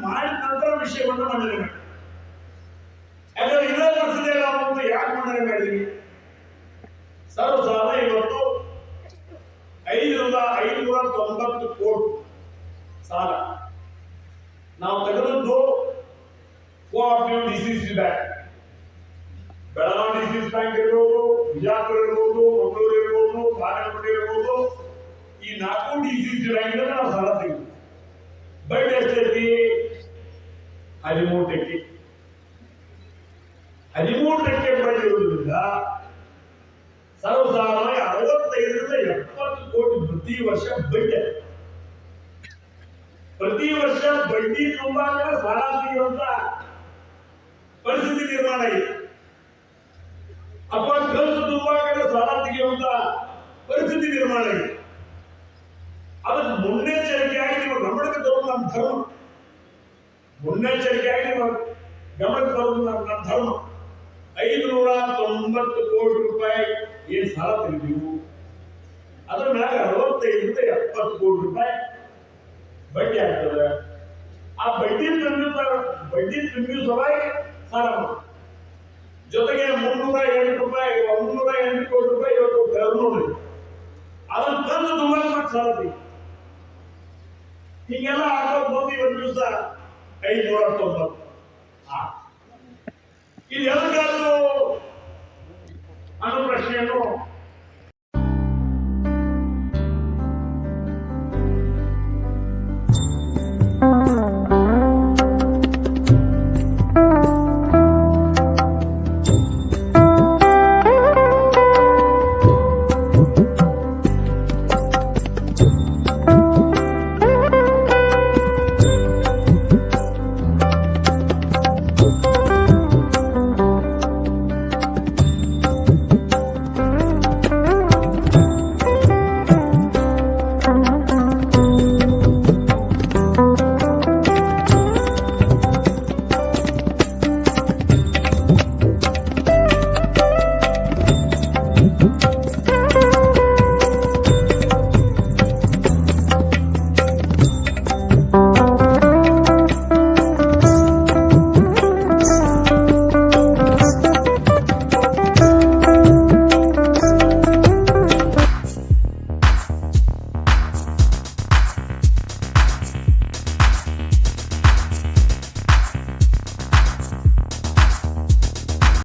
ಮಾಡಿದ ನಂತರ ವಿಷಯವನ್ನು ಮಂಡನೆ ಮಾಡಿ. ಯಾಕಂದ್ರೆ ಇದೇ ವರ್ಷದಲ್ಲಿ ನಾವು ಯಾಕೆ ಮಂಡನೆ ಮಾಡಿದ್ವಿ? ಸರ್ವಸಾಲ ಇವತ್ತು 590 ಕೋಟಿ ಸಾಲ ನಾವು ತೆಗೆದದ್ದು cooperative DCC bank, Belagavi DCC bank ಇರ್ಬೋದು, ಬಿಜಾಪುರ ಇರ್ಬೋದು, ಮಂಗಳೂರು ಇರ್ಬೋದು, ಬಾಗಲಕೋಟೆ ಇರ್ಬೋದು, ಈ 4 ಡಿಸಿಸಿ ಬ್ಯಾಂಕ್ ನಾವು ಸಾಲ ತೆಗೆದು ಬಡ್ಡಿ ಎಷ್ಟೈತಿ? 13%. 13% ಬಡ್ಡಿ ಇರುವುದರಿಂದ ಸರ್ವಸಾಧಾರಣ 65ರಿಂದ 70 ಕೋಟಿ ಪ್ರತಿ ವರ್ಷ ಬಡ್ಡಿ. ಪ್ರತಿ ವರ್ಷ ಬಡ್ಡಿ ತುಂಬಾಗ ಸಾಲ ತೆಗೆಯುವಂತ ಪರಿಸ್ಥಿತಿ ನಿರ್ಮಾಣ ಆಗಿದೆ. ಅಥವಾ ಕಂತು ತುಂಬಾಗ ಸಾಲ ತೆಗೆಯುವಂತ ಪರಿಸ್ಥಿತಿ ನಿರ್ಮಾಣ ಆಗಿದೆ. ಅದಕ್ಕೆ ಮುನ್ನೆಚ್ಚರಿಕೆಯಾಗಿ ನಿಮ್ಮ ಗಮನಕ್ಕೆ ತರುವುದು ನಮ್ಮ ಧರ್ಮ. ಮುನ್ನೆಚ್ಚರಿಕೆಯಾಗಿ ನಿಮ್ಮ ಗಮನಕ್ಕೆ ತರುವುದು ನಮ್ಮ ಧರ್ಮ. 590 ಕೋಟಿ ರೂಪಾಯಿ ಏನ್ ಸಾಲ ತೆಗೆದೀವು, ಅದ್ರ ಮ್ಯಾಗ 65ರಿಂದ 70 ಕೋಟಿ ರೂಪಾಯಿ ಬಡ್ಡಿ ಆಗ್ತದೆ. ಆ ಬಡ್ಡಿ ತುಂಬಿ ಸಲುವಾಗಿ ಸಾಲ ಮಾಡಿ, ಜೊತೆಗೆ 308 ರೂಪಾಯಿ 108 ಕೋಟಿ ರೂಪಾಯಿ ಇವತ್ತು ನೋಡಿ ಅದನ್ನ ತಂದು ತುಂಬ ಸಾಲ ತೆಗಿ. ಹೀಗೆಲ್ಲ ಆಗೋದು ಬಂದು ಇವತ್ತು ದಿವಸ 590. ಇದೆಲ್ಲ